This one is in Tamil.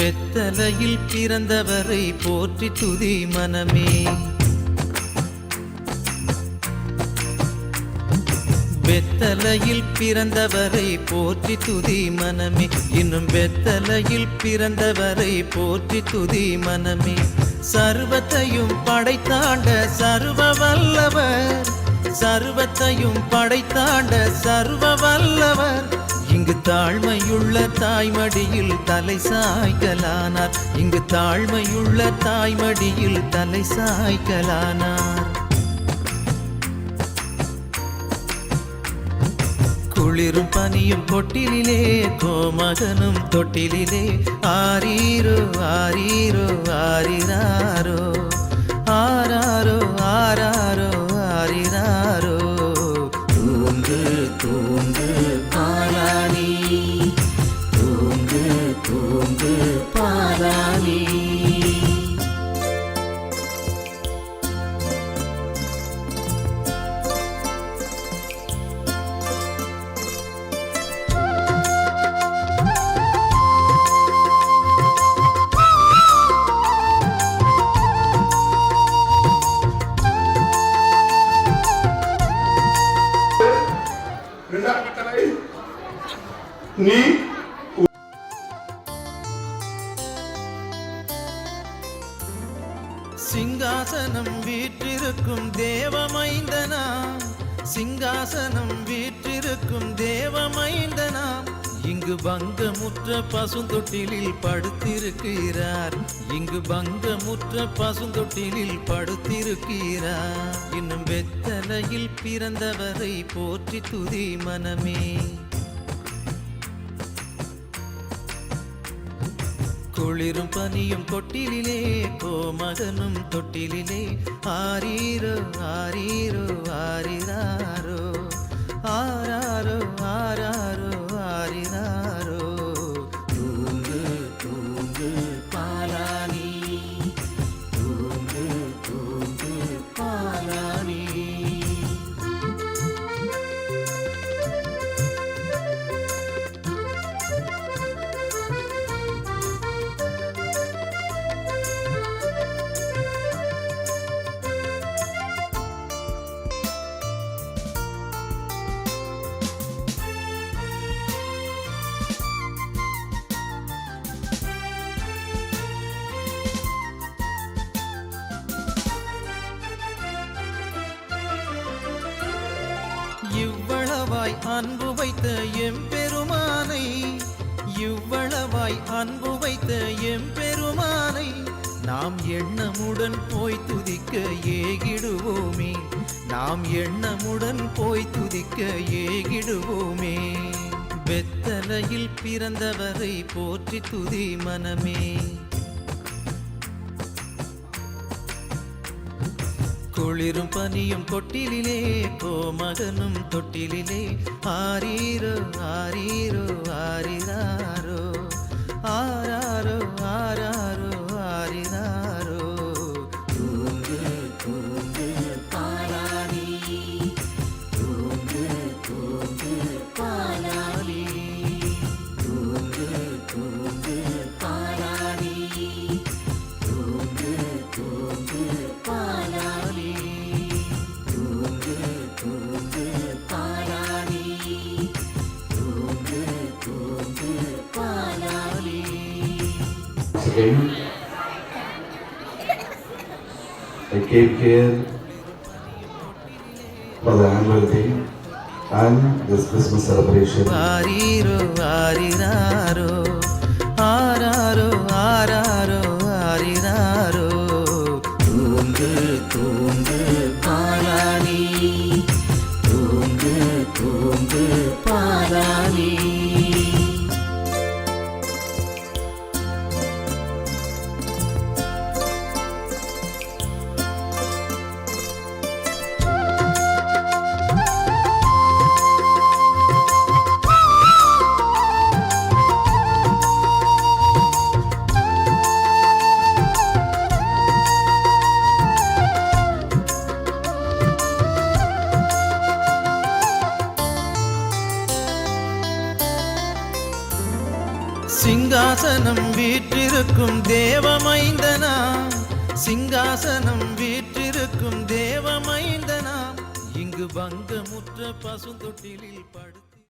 வெத்தலையில் பிறந்தவரை போற்றி துதி மனமே. வெத்தலையில் பிறந்தவரை போற்றி துதி மனமே. இன்னும் வெத்தலையில் பிறந்தவரை போற்றி துதி மனமே. சர்வத்தையும் படைத்தாண்ட சர்வ வல்லவர், சர்வத்தையும் படைத்தாண்ட சர்வ வல்லவர் இங்கு தாழ்மையுள்ள தாய்மடியில் தலை சாய்க்கலானார். இங்கு தாழ்மையுள்ள தாய்மடியில் தலை சாய்க்கலானார். குளிரும் பனியும் கொட்டிலே கோமகனும் தொட்டிலே ஆரீரோ ஆரீரோ ஆரிராரோ ஆராரோ ஆராரோ ஆரிராரோ. தூங்கு தூங்கு பாலானி, தூங்கு தூங்கு பாலானி. நீ சிங்காசனம் வீற்றிருக்கும் தேவமைந்தனா, சிங்காசனம் வீற்றிருக்கும் தேவமைந்தனா இங்கு பங்கமுற்ற பசுந்தொட்டிலில் படுத்திருக்கிறார். இங்கு பங்கமுற்ற பசுந்தொட்டிலில் படுத்திருக்கிறார். இன்னும் வெத்தலையில் பிறந்தவரை போற்றி துதி மனமே. குளிரும் பனியும் கொட்டிலே கோமகனும் தொட்டிலே ஆரீரோ ஆரீரோ ஆரிராரோ ஆராரோ ஆராரோ ஆரிராரோ. தூங்கு தூங்கு பாலானி, தூங்கு தூங்கு பாலானி. இவ்வளவாய் அன்பு வைத்த எம்பெருமானை, இவ்வளவாய் அன்பு வைத்த எம்பெருமானை நாம் எண்ணமுடன் போய் துதிக்க ஏகிடுவோமே. நாம் எண்ணமுடன் போய் துதிக்க ஏகிடுவோமே. வெத்தலையில் பிறந்தவரை போற்றி துதி மனமே. குளிரும் பனியும் கொட்டிலே கோமகனும் தொட்டிலே ஆரீரோ ஆரீரோ ஆரிராரோ ஆராரோ ஆராரோ ஆரிராரோ. தூங்கு தூங்கு பாலானி, தூங்கு தூங்கு பாலானி, தூங்கு தூங்கு பாலானி, தூங்கு தூங்கு பாலானி, தூங்கு தூங்கு பாலானி, தூங்கு தூங்கு Balani. I came here for the annual day and this Christmas celebration. ஆரீரோ ஆரிராரோ ஆராரோ ஆராரோ ஆரிராரோ. தூங்கு தூங்கு பாலானி, தூங்கு தூங்கு பாலானி. சிங்காசனம் வீற்றிருக்கும் தேவமைந்தனா, சிங்காசனம் வீற்றிருக்கும் தேவமைந்தனா, இங்கு பங்கமுற்ற பசுந்தொட்டிலில் படு